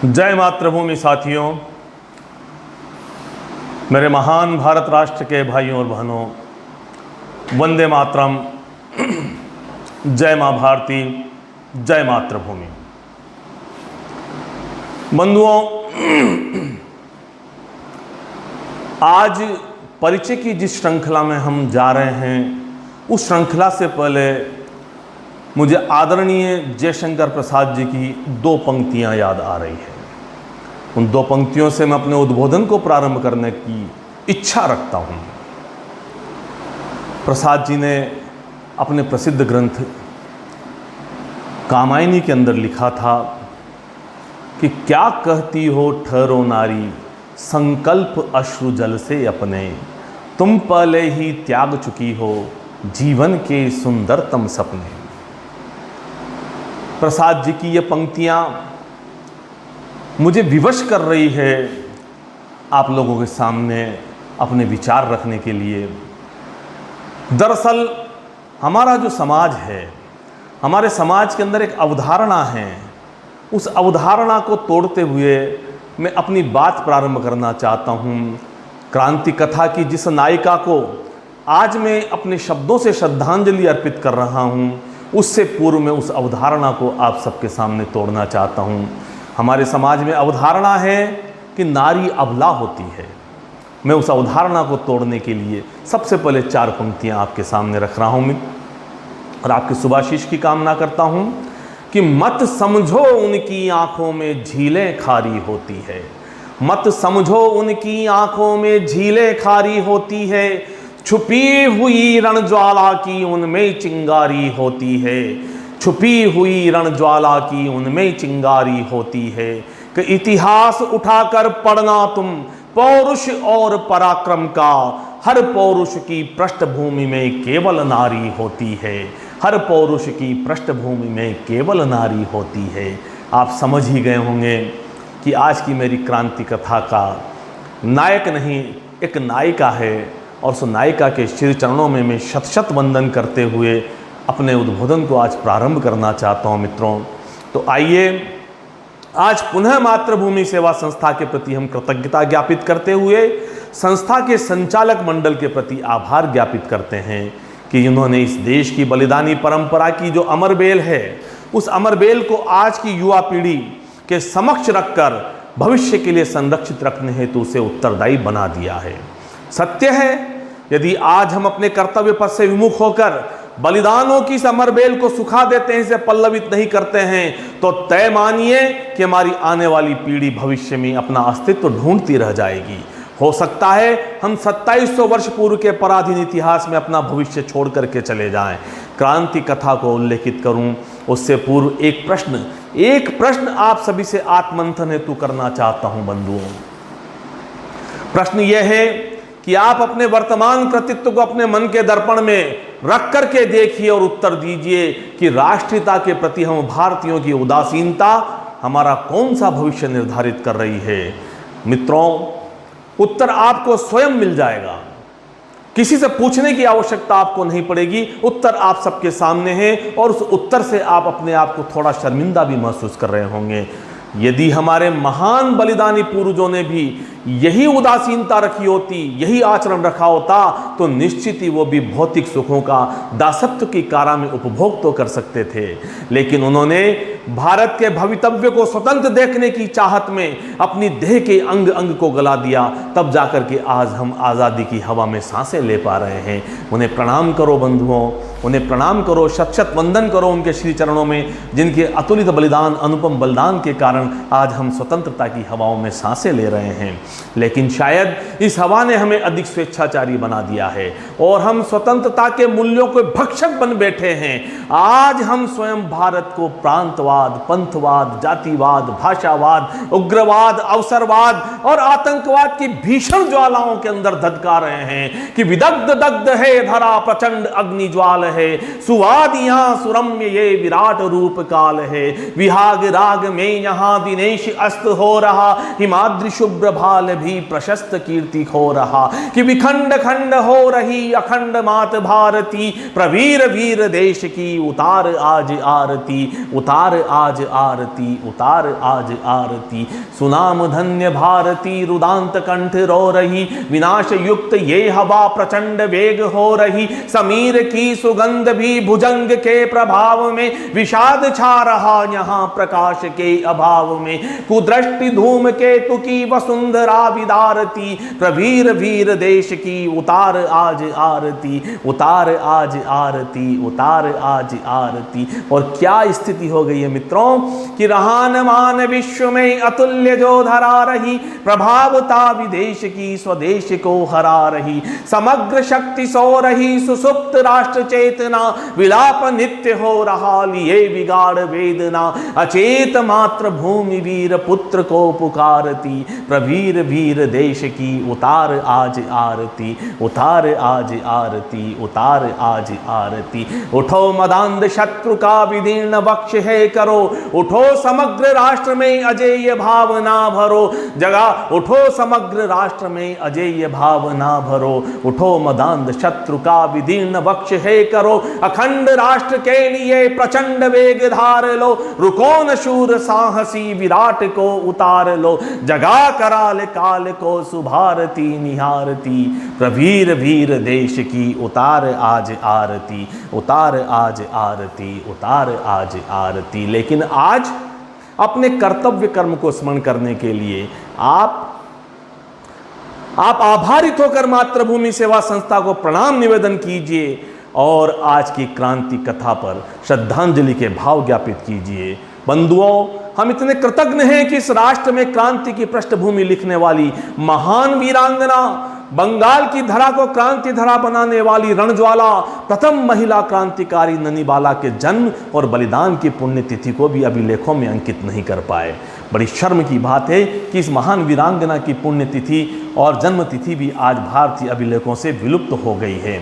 जय मातृभूमि साथियों, मेरे महान भारत राष्ट्र के भाइयों और बहनों, वंदे मातरम। जय माँ भारती, जय मातृभूमि। बंधुओं, आज परिचय की जिस श्रृंखला में हम जा रहे हैं, उस श्रृंखला से पहले मुझे आदरणीय जयशंकर प्रसाद जी की दो पंक्तियां याद आ रही हैं। उन दो पंक्तियों से मैं अपने उद्बोधन को प्रारंभ करने की इच्छा रखता हूं। प्रसाद जी ने अपने प्रसिद्ध ग्रंथ कामायनी के अंदर लिखा था कि क्या कहती हो ठहरो नारी, संकल्प अश्रु जल से अपने, तुम पहले ही त्याग चुकी हो जीवन के सुंदरतम सपने। प्रसाद जी की ये पंक्तियां मुझे विवश कर रही है आप लोगों के सामने अपने विचार रखने के लिए। दरअसल हमारा जो समाज है, हमारे समाज के अंदर एक अवधारणा है। उस अवधारणा को तोड़ते हुए मैं अपनी बात प्रारंभ करना चाहता हूँ। क्रांति कथा की जिस नायिका को आज मैं अपने शब्दों से श्रद्धांजलि अर्पित कर रहा हूँ, उससे पूर्व में उस अवधारणा को आप सबके सामने तोड़ना चाहता हूँ। हमारे समाज में अवधारणा है कि नारी अबला होती है। मैं उस अवधारणा को तोड़ने के लिए सबसे पहले चार पंक्तियाँ आपके सामने रख रहा हूँ और आपके शुभाशीष की कामना करता हूँ कि मत समझो उनकी आँखों में झीलें खारी होती है, मत समझो उनकी आँखों में झीलें खारी होती है, छुपी हुई रणज्वाला की उनमें चिंगारी होती है, छुपी हुई रणज्वाला की उनमें चिंगारी होती है। कि इतिहास उठाकर पढ़ना तुम पौरुष और पराक्रम का, हर पौरुष की पृष्ठभूमि में केवल नारी होती है, हर पौरुष की पृष्ठभूमि में केवल नारी होती है। आप समझ ही गए होंगे कि आज की मेरी क्रांति कथा का नायक नहीं, एक नायिका है, और उस नायिका के श्री चरणों में मैं शत शत वंदन करते हुए अपने उद्बोधन को आज प्रारंभ करना चाहता हूं। मित्रों, तो आइए आज पुनः मातृभूमि सेवा संस्था के प्रति हम कृतज्ञता ज्ञापित करते हुए संस्था के संचालक मंडल के प्रति आभार ज्ञापित करते हैं कि इन्होंने इस देश की बलिदानी परंपरा की जो अमरबेल है, उस अमरबेल को आज की युवा पीढ़ी के समक्ष रखकर भविष्य के लिए संरक्षित रखने हेतु उसे उत्तरदायी बना दिया है। सत्य है, यदि आज हम अपने कर्तव्य पथ से विमुख होकर बलिदानों की इस अमरबेल को सुखा देते हैं, इसे पल्लवित नहीं करते हैं, तो तय मानिए कि हमारी आने वाली पीढ़ी भविष्य में अपना अस्तित्व ढूंढती रह जाएगी। हो सकता है हम 2700 वर्ष पूर्व के पराधीन इतिहास में अपना भविष्य छोड़ करके चले जाएं। क्रांति कथा को उल्लेखित करूं उससे पूर्व एक प्रश्न आप सभी से आत्मंथन हेतु करना चाहता हूं। बंधुओं, प्रश्न यह है कि आप अपने वर्तमान कृतित्व को अपने मन के दर्पण में रख करके देखिए और उत्तर दीजिए कि राष्ट्रीयता के प्रति हम भारतीयों की उदासीनता हमारा कौन सा भविष्य निर्धारित कर रही है। मित्रों, उत्तर आपको स्वयं मिल जाएगा, किसी से पूछने की आवश्यकता आपको नहीं पड़ेगी। उत्तर आप सबके सामने है और उस उत्तर से आप अपने आप को थोड़ा शर्मिंदा भी महसूस कर रहे होंगे। यदि हमारे महान बलिदानी पूर्वजों ने भी यही उदासीनता रखी होती, यही आचरण रखा होता, तो निश्चित ही वो भी भौतिक सुखों का दासत्व की कारा में उपभोग तो कर सकते थे। लेकिन उन्होंने भारत के भवितव्य को स्वतंत्र देखने की चाहत में अपनी देह के अंग अंग को गला दिया, तब जाकर के आज हम आज़ादी की हवा में सांसें ले पा रहे हैं। उन्हें प्रणाम करो बंधुओं, उन्हें प्रणाम करो, शत शत वंदन करो उनके श्री चरणों में, जिनके अतुलित बलिदान, अनुपम बलिदान के कारण आज हम स्वतंत्रता की हवाओं में सांसें ले रहे हैं। लेकिन शायद इस हवा ने हमें अधिक स्वेच्छाचारी बना दिया है और हम स्वतंत्रता के मूल्यों के भक्षक बन बैठे हैं। आज हम स्वयं भारत को प्रांतवाद, पंथवाद, जातिवाद, भाषावाद, उग्रवाद, अवसरवाद और आतंकवाद की भीषण ज्वालाओं के अंदर धधका रहे हैं कि विदग्ध दग्ध है धरा, प्रचंड अग्नि ज्वाल है, सुवाद यहाँ सुरम्य ये विराट रूप काल है, विहाग राग में यहाँ दिनेश अस्त हो रहा, हिमाद्रि शुभ्र भाल भी प्रशस्त कीर्ति खो रहा, कि विखंड खंड हो हो रही अखंड मात भारती, प्रवीर वीर देश की उतार आज आरती, उतार आज आरती, उतार आज आरती। सुनाम धन्य भारती रुदांत कंठ रो रही, विनाश युक्त ये हवा प्रचंड वेग हो रही, समीर की सुगंध भी भुजंग के प्रभाव में, विषाद छा रहा यहां प्रकाश के अभाव में, कुदृष्टि धूम केतु की वसुंधरा विदारती, प्रवीर वीर देश की उतार आज आरती, उतार आज आरती, उतार आज आरती। और क्या स्थिति हो गई है मित्रों कि रहान मान विश्व में अतुल्य जो धरा रही, प्रभावता विदेश की स्वदेश को हरा रही, समग्र शक्ति सो रही सुसुप्त राष्ट्र चेतना, विलाप नित्य हो रहा लिए बिगाड़ वेदना, अचेत मात्र भूमि वीर पुत्र को पुकारती, प्रवीर वीर देश की उतार आज आरती, उतार आज आरती, उतार आज आरती। उठो मदांध शत्रु का विदीर्ण वक्ष है करो, उठो समग्र राष्ट्र में अजेय भावना भरो, जगा उठो समग्र राष्ट्र में अजेय भावना भरो, उठो मदांध शत्रु का विदीर्ण वक्ष है करो, अखंड राष्ट्र के लिए प्रचंड वेग धार लो, रुको न शूर साहसी विराट को उतार लो, जगा कराल काल को सुभारती निहारती, प्रवीर वीर देश की उतार आज आरती, उतार आज आरती, उतार आज आरती। लेकिन आज अपने कर्तव्य कर्म को स्मरण करने के लिए आप आभारित होकर मातृभूमि सेवा संस्था को प्रणाम निवेदन कीजिए और आज की क्रांति कथा पर श्रद्धांजलि के भाव ज्ञापित कीजिए। बंधुओं, हम इतने कृतज्ञ हैं कि इस राष्ट्र में क्रांति की पृष्ठभूमि लिखने वाली महान वीरांगना, बंगाल की धरा को क्रांति धरा बनाने वाली रणज्वाला, प्रथम महिला क्रांतिकारी ननीबाला के जन्म और बलिदान की पुण्यतिथि को भी अभिलेखों में अंकित नहीं कर पाए। बड़ी शर्म की बात है कि इस महान वीरांगना की पुण्यतिथि और जन्मतिथि भी आज भारतीय अभिलेखों से विलुप्त हो गई है।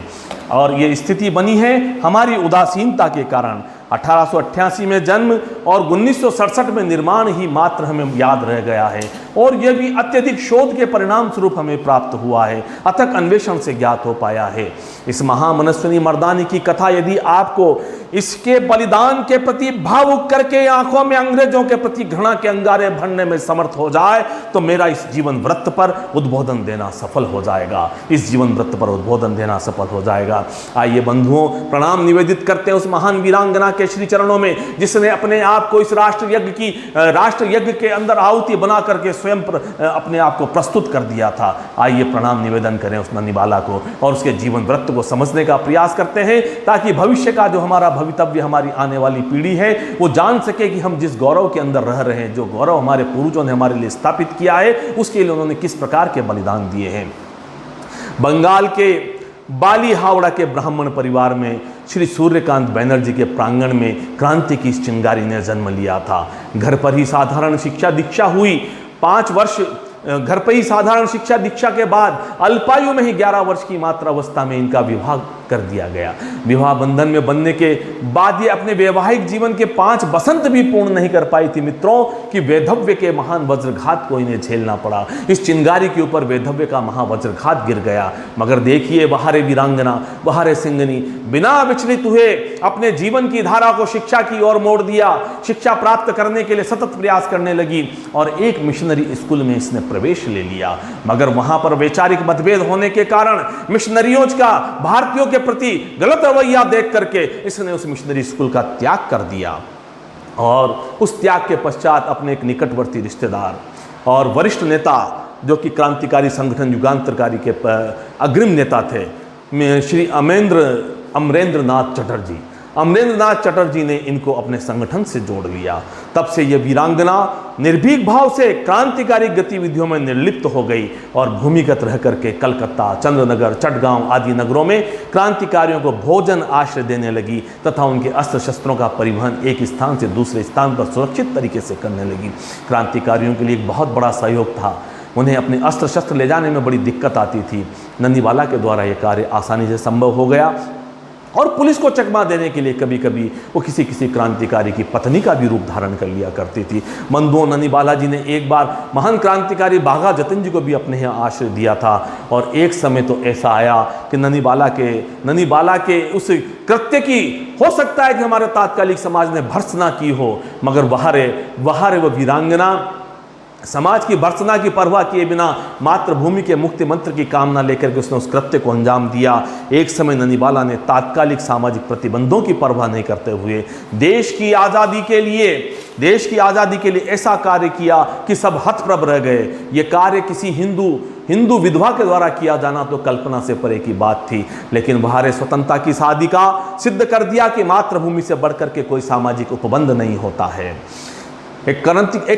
और ये स्थिति बनी है हमारी उदासीनता के कारण। 1888 में जन्म और 1967 में निर्माण ही मात्र हमें याद रह गया है, और यह भी अत्यधिक शोध के परिणाम स्वरूप हमें प्राप्त हुआ है, अथक अन्वेषण से ज्ञात हो पाया है। इस महामनस्विनी मर्दानी की कथा यदि आपको इसके बलिदान के प्रति भावुक करके आंखों में अंग्रेजों के प्रति घृणा के अंगारे भरने में समर्थ हो जाए तो मेरा इस जीवन व्रत पर उद्बोधन देना सफल हो जाएगा, इस जीवन व्रत पर उद्बोधन देना सफल हो जाएगा। आइए बंधुओं, प्रणाम निवेदित करते हैं उस महान वीरांगना के श्री चरणों में जिसने अपने आप को इस राष्ट्र यज्ञ के अंदर आहुति बना करके स्वयं अपने आप को प्रस्तुत कर दिया था। आइए प्रणाम निवेदन करें उस ननीबाला को और उसके जीवन व्रत को समझने का प्रयास करते हैं, ताकि भविष्य का जो हमारा भवितव्य, हमारी आने वाली पीढ़ी है, वो जान सके कि हम जिस गौरव के अंदर रह रहे हैं, जो गौरव हमारे पूर्वजों ने हमारे लिए स्थापित किया है, उसके लिए उन्होंने किस प्रकार के बलिदान दिए हैं। बंगाल के बाली हावड़ा के ब्राह्मण परिवार में श्री सूर्यकांत बैनर्जी के प्रांगण में क्रांति की इस चिंगारी ने जन्म लिया था। घर पर ही साधारण शिक्षा दीक्षा हुई। 5 वर्ष घर पर ही साधारण शिक्षा दीक्षा के बाद अल्पायु में ही 11 वर्ष की मात्र अवस्था में इनका विवाह कर दिया गया। विवाह बंधन में बनने के बाद ये अपने वैवाहिक जीवन के 5 बसंत भी पूर्ण नहीं कर पाई थी मित्रों, कि वैधव्य के महान वज्रघात को इन्हें झेलना पड़ा। इस चिंगारी के ऊपर वैधव्य का महावज्रघात गिर गया। मगर देखिए, बहारे वीरांगना, बहारे सिंगनी बिना विचलित हुए अपने जीवन की धारा को शिक्षा की ओर मोड़ दिया। शिक्षा प्राप्त करने के लिए सतत प्रयास करने लगी और एक मिशनरी स्कूल में इसने प्रवेश ले लिया। मगर वहां पर वैचारिक मतभेद होने के कारण मिशनरियों का भारतीयों के प्रति गलत रवैया देख करके इसने उस मिशनरी स्कूल का त्याग कर दिया। और उस त्याग के पश्चात अपने एक निकटवर्ती रिश्तेदार और वरिष्ठ नेता, जो कि क्रांतिकारी संगठन युगांतरकारी के अग्रिम नेता थे, श्री अमरेंद्र नाथ चटर्जी ने इनको अपने संगठन से जोड़ लिया। तब से यह वीरांगना निर्भीक भाव से क्रांतिकारी गतिविधियों में निर्लिप्त हो गई और भूमिगत रह करके कलकत्ता, चंद्रनगर, चटगांव आदि नगरों में क्रांतिकारियों को भोजन आश्रय देने लगी तथा उनके अस्त्र शस्त्रों का परिवहन एक स्थान से दूसरे स्थान पर सुरक्षित तरीके से करने लगी। क्रांतिकारियों के लिए एक बहुत बड़ा सहयोग था। उन्हें अपने अस्त्र शस्त्र ले जाने में बड़ी दिक्कत आती थी। ननीबाला के द्वारा यह कार्य आसानी से संभव हो गया। और पुलिस को चकमा देने के लिए कभी कभी वो किसी किसी क्रांतिकारी की पत्नी का भी रूप धारण कर लिया करती थी। बंधुओं, ननी बाला जी ने एक बार महान क्रांतिकारी बाघा जतिन जी को भी अपने यहाँ आश्रय दिया था। और एक समय तो ऐसा आया कि ननी बाला के उस कृत्य की हो सकता है कि हमारे तात्कालिक समाज ने भर्त्सना की हो, मगर वहारे वो वीरांगना समाज की भर्त्सना की परवाह किए बिना मातृभूमि के मुक्ति मंत्र की कामना लेकर के उसने उस कृत्य को अंजाम दिया। एक समय ननी बाला ने तात्कालिक सामाजिक प्रतिबंधों की परवाह नहीं करते हुए देश की आज़ादी के लिए ऐसा कार्य किया कि सब हतप्रभ रह गए। ये कार्य किसी हिंदू विधवा के द्वारा किया जाना तो कल्पना से परे की बात थी, लेकिन वहारे स्वतंत्रता की साधिका सिद्ध कर दिया कि मातृभूमि से बढ़कर के कोई सामाजिक उपबंध नहीं होता है। एक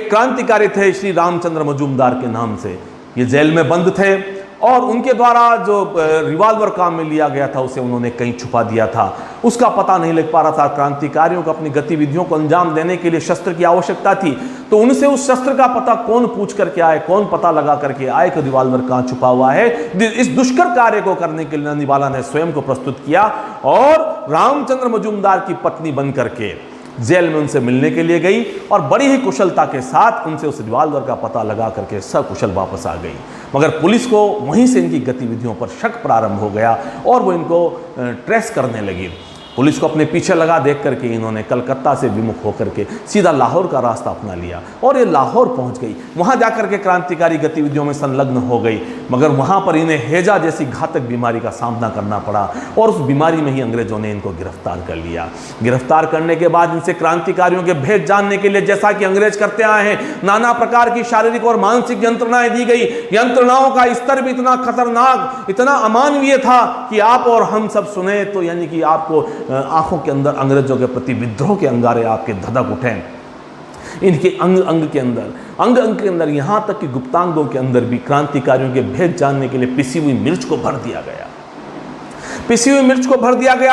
क्रांतिकारी थे श्री रामचंद्र मजूमदार के नाम से, ये जेल में बंद थे और उनके द्वारा जो रिवाल्वर काम में लिया गया था उसे उन्होंने कहीं छुपा दिया था। उसका पता नहीं लग पा रहा था। क्रांतिकारियों को अपनी गतिविधियों को अंजाम देने के लिए शस्त्र की आवश्यकता थी, तो उनसे उस शस्त्र का पता कौन पूछ करके आए, कौन पता लगा करके आए कि रिवाल्वर कहाँ छुपा हुआ है। इस दुष्कर कार्य को करने के लिए ननी बाला ने स्वयं को प्रस्तुत किया और रामचंद्र मजूमदार की पत्नी बन करके जेल में उनसे मिलने के लिए गई और बड़ी ही कुशलता के साथ उनसे उस रिवाल्वर का पता लगा करके सकुशल वापस आ गई। मगर पुलिस को वहीं से इनकी गतिविधियों पर शक प्रारंभ हो गया और वो इनको ट्रेस करने लगी। पुलिस को अपने पीछे लगा देख करके इन्होंने कलकत्ता से विमुख होकर के सीधा लाहौर का रास्ता अपना लिया और ये लाहौर पहुंच गई। वहां जाकर के क्रांतिकारी गतिविधियों में संलग्न हो गई, मगर वहां पर इन्हें हैजा जैसी घातक बीमारी का सामना करना पड़ा और उस बीमारी में ही अंग्रेजों ने इनको गिरफ्तार कर लिया। गिरफ्तार करने के बाद इनसे क्रांतिकारियों के भेद जानने के लिए, जैसा कि अंग्रेज करते आए हैं, नाना प्रकार की शारीरिक और मानसिक यंत्रणाएं दी गई। यंत्रणाओं का स्तर भी इतना खतरनाक, इतना अमानवीय था कि आप और हम सब सुने तो यानी कि आपको आंखों के अंदर अंग्रेजों के प्रति विद्रोह के अंगारे आपके धधक उठे। इनके अंग के अंदर यहां तक कि गुप्तांगों के अंदर भी क्रांतिकारियों के भेद जानने के लिए पिसी हुई मिर्च को भर दिया गया।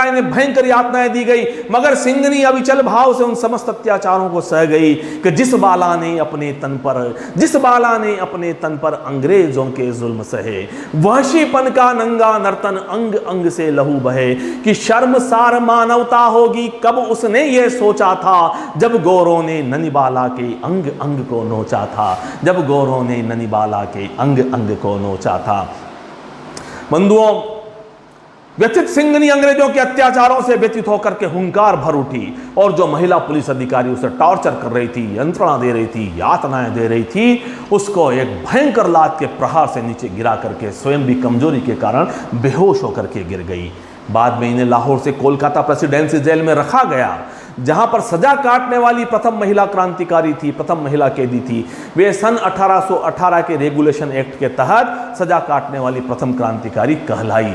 इन्हें भयंकर यातनाएं दी गई, मगर सिंघनी अविचल भाव से उन समस्त अत्याचारों को सह गई कि जिस बाला ने अपने तन पर अंग्रेजों के जुल्म सहे, वहशीपन का नंगा नर्तन अंग अंग से लहू बहे, कि शर्मसार मानवता होगी कब उसने ये सोचा था, जब गोरों ने ननी बाला के अंग अंग को नोचा था। बंधुओं, व्यथित सिंघनी अंग्रेजों के अत्याचारों से व्यथित होकर के हुंकार भर उठी और जो महिला पुलिस अधिकारी उसे टॉर्चर कर रही थी, यंत्रणा दे रही थी, यातनाएं दे रही थी, उसको एक भयंकर लात के प्रहार से नीचे गिरा करके स्वयं भी कमजोरी के कारण बेहोश होकर के गिर गई। बाद में इन्हें लाहौर से कोलकाता प्रेसिडेंसी जेल में रखा गया, जहां पर सजा काटने वाली प्रथम महिला क्रांतिकारी थी, प्रथम महिला कैदी थी। वे सन 1818 के रेगुलेशन एक्ट के तहत सजा काटने वाली प्रथम क्रांतिकारी कहलाई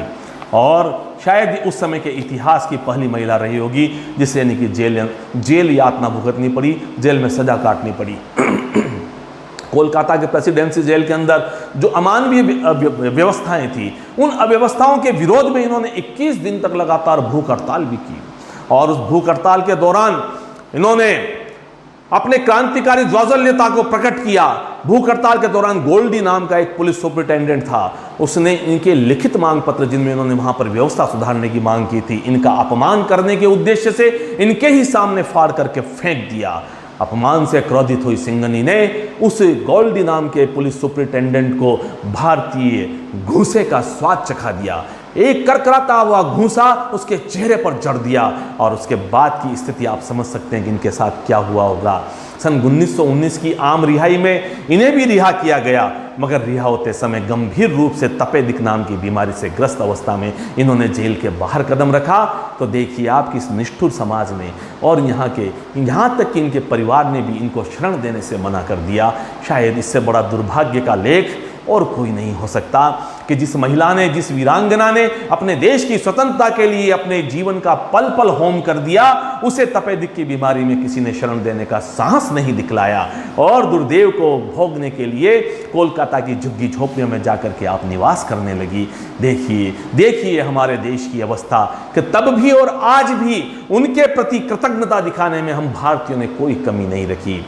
और शायद उस समय के इतिहास की पहली महिला रही होगी जिसे यानी कि जेल यातना भुगतनी पड़ी, जेल में सजा काटनी पड़ी। कोलकाता के प्रेसिडेंसी जेल के अंदर जो अमानवीय व्यवस्थाएं थी, उन अव्यवस्थाओं के विरोध में इन्होंने 21 दिन तक लगातार भूख हड़ताल भी की और उस भूख हड़ताल के दौरान इन्होंने अपने क्रांतिकारी ज्वाजल्यता को प्रकट किया। भूख हड़ताल के दौरान गोल्डी नाम का एक पुलिस सुपरिटेंडेंट था, उसने इनके लिखित मांग पत्र, जिनमें उन्होंने वहां पर व्यवस्था सुधारने की मांग की थी, इनका अपमान करने के उद्देश्य से इनके ही सामने फाड़ करके फेंक दिया। अपमान से क्रोधित हुई सिंघनी ने उस गोल्डी नाम के पुलिस सुपरिटेंडेंट को भारतीय घूसे का स्वाद चखा दिया। एक करकराता हुआ घूसा उसके चेहरे पर जड़ दिया और उसके बाद की स्थिति आप समझ सकते हैं कि इनके साथ क्या हुआ होगा। सन 1919 की आम रिहाई में इन्हें भी रिहा किया गया, मगर रिहा होते समय गंभीर रूप से तपेदिक नाम की बीमारी से ग्रस्त अवस्था में इन्होंने जेल के बाहर कदम रखा। तो देखिए आप कि इस निष्ठुर समाज ने और यहाँ तक कि इनके परिवार ने भी इनको शरण देने से मना कर दिया। शायद इससे बड़ा दुर्भाग्य का लेख और कोई नहीं हो सकता कि जिस महिला ने, जिस वीरांगना ने अपने देश की स्वतंत्रता के लिए अपने जीवन का पल पल होम कर दिया, उसे तपेदिक की बीमारी में किसी ने शरण देने का साहस नहीं दिखलाया और दुर्देव को भोगने के लिए कोलकाता की झुग्गी झोपड़ियों में जाकर के आप निवास करने लगी। देखिए हमारे देश की अवस्था कि तब भी और आज भी उनके प्रति कृतज्ञता दिखाने में हम भारतीयों ने कोई कमी नहीं रखी।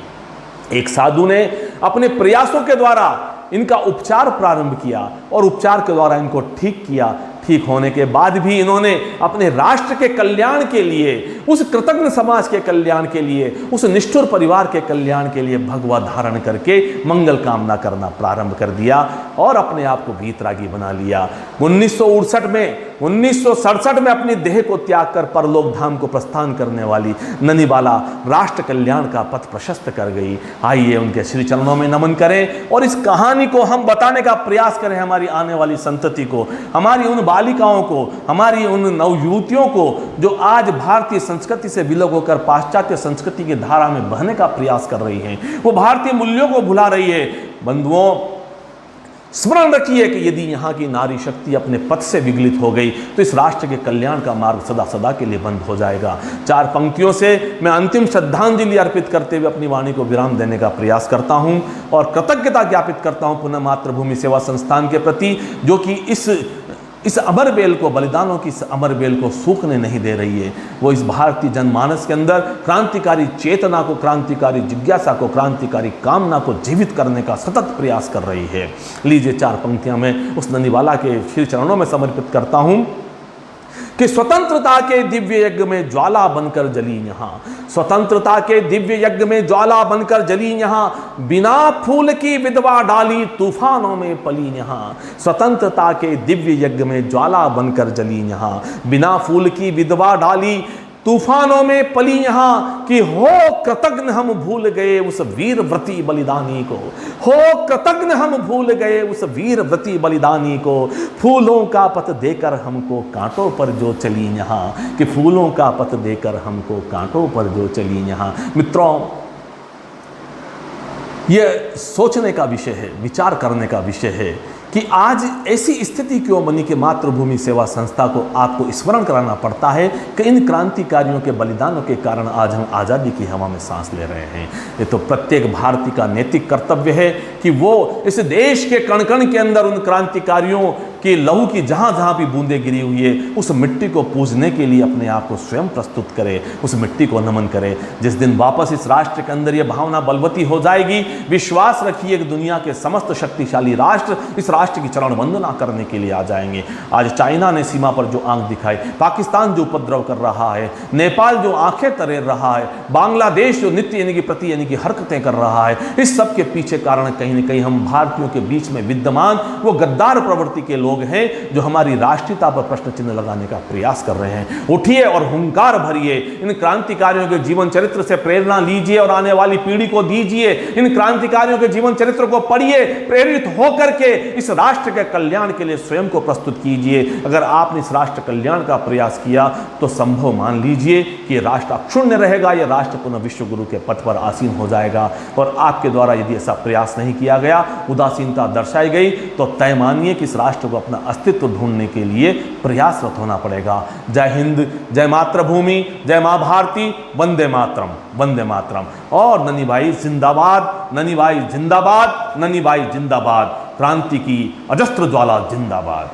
एक साधु ने अपने प्रयासों के द्वारा इनका उपचार प्रारंभ किया और उपचार के द्वारा इनको ठीक ठीक होने के बाद भी इन्होंने अपने राष्ट्र के कल्याण के लिए, उस कृतज्ञ समाज के कल्याण के लिए, उस निष्ठुर परिवार के कल्याण के लिए भगवा धारण करके मंगल कामना करना प्रारंभ कर दिया और अपने आप को वीतरागी बना लिया। 1967 में अपनी देह को त्याग कर परलोक धाम को प्रस्थान करने वाली ननिबाला राष्ट्र कल्याण का पथ प्रशस्त कर गई। आइए उनके श्री चरणों में नमन करें और इस कहानी को हम बताने का प्रयास करें हमारी आने वाली संतति को, हमारी उन बालिकाओं को, हमारी उन नवयुवतियों को जो आज भारतीय संस्कृति से विलग होकर पाश्चात्य संस्कृति की धारा में बहने का प्रयास कर रही हैं, वो भारतीय मूल्यों को भुला रही है। बंधुओं, स्मरण रखिए कि यदि यहाँ की नारी शक्ति अपने पथ से विगलित हो गई तो इस राष्ट्र के कल्याण का मार्ग सदा सदा के लिए बंद हो जाएगा। 4 पंक्तियों से मैं अंतिम श्रद्धांजलि अर्पित करते हुए अपनी वाणी को विराम देने का प्रयास करता हूँ और कृतज्ञता ज्ञापित करता हूँ पुनः मातृभूमि सेवा संस्थान के प्रति, जो कि इस अमर बेल को, बलिदानों की इस अमर बेल को सूखने नहीं दे रही है। वो इस भारतीय जनमानस के अंदर क्रांतिकारी चेतना को, क्रांतिकारी जिज्ञासा को, क्रांतिकारी कामना को जीवित करने का सतत प्रयास कर रही है। लीजिए 4 पंक्तियां मैं उस ननिबाला के श्री चरणों में समर्पित करता हूं कि स्वतंत्रता के दिव्य यज्ञ में ज्वाला बनकर जली यहाँ, स्वतंत्रता के दिव्य यज्ञ में ज्वाला बनकर जली यहाँ, बिना फूल की विधवा डाली तूफानों में पली यहाँ। स्वतंत्रता के दिव्य यज्ञ में ज्वाला बनकर जली यहाँ, बिना फूल की विधवा डाली तूफानों में पली यहाँ, कि हो कृतज्ञ हम भूल गए उस वीर व्रती बलिदानी को, हो कृतज्ञ हम भूल गए उस वीर व्रती बलिदानी को, फूलों का पथ देकर हमको कांटों पर जो चली यहाँ, कि फूलों का पथ देकर हमको कांटों पर जो चली यहाँ। मित्रों, यह सोचने का विषय है, विचार करने का विषय है कि आज ऐसी स्थिति क्यों बनी कि मातृभूमि सेवा संस्था को आपको स्मरण कराना पड़ता है कि इन क्रांतिकारियों के बलिदानों के कारण आज हम आज़ादी की हवा में सांस ले रहे हैं। ये तो प्रत्येक भारतीय का नैतिक कर्तव्य है कि वो इस देश के कण कण के अंदर उन क्रांतिकारियों के लहू की जहाँ जहाँ भी बूंदें गिरी हुई है उस मिट्टी को पूजने के लिए अपने आप को स्वयं प्रस्तुत करे, उस मिट्टी को नमन करे। जिस दिन वापस इस राष्ट्र के अंदर ये भावना बलवती हो जाएगी, विश्वास रखिए कि दुनिया के समस्त शक्तिशाली राष्ट्र इस राष्ट्र की चरण वंदना करने के लिए आ जाएंगे। आज चाइना ने सीमा पर जो आंख दिखाई, पाकिस्तान जो उपद्रव कर रहा है, नेपाल जो आंखें तरेर रहा है, बांग्लादेश जो नित्य यानी कि प्रति यानी कि हरकतें कर रहा है, इस सब के पीछे कारण कहीं न कहीं हम भारतीयों के बीच में विद्यमान वो गद्दार प्रवृत्ति के लोग हैं जो हमारी राष्ट्रीयता पर प्रश्न चिन्ह लगाने का प्रयास कर रहे हैं। उठिए और हुंकार भरिए, इन क्रांतिकारियों के जीवन चरित्र से प्रेरणा लीजिए और आने वाली पीढ़ी को दीजिए। इन क्रांतिकारियों के जीवन चरित्र को पढ़िए, प्रेरित होकर के इस राष्ट्र के कल्याण के लिए स्वयं को प्रस्तुत कीजिए। अगर आपने इस राष्ट्र कल्याण का प्रयास किया तो संभव मान लीजिए कि यह राष्ट्र अक्षुण्ण रहेगा, यह राष्ट्र पुनः विश्व गुरु के पथ पर आसीन हो जाएगा। और आपके द्वारा यदि ऐसा प्रयास नहीं किया गया, उदासीनता दर्शाई गई, तो तय मानिए कि इस राष्ट्र को अपना अस्तित्व ढूंढने के लिए प्रयासरत होना पड़ेगा। जय हिंद, जय मातृभूमि, जय मां भारती, वंदे मातरम, वंदे मातरम। और ननीबाई जिंदाबाद, ननीबाई जिंदाबाद, ननीबाई जिंदाबाद, क्रांति की अजस्त्र ज्वाला जिंदाबाद।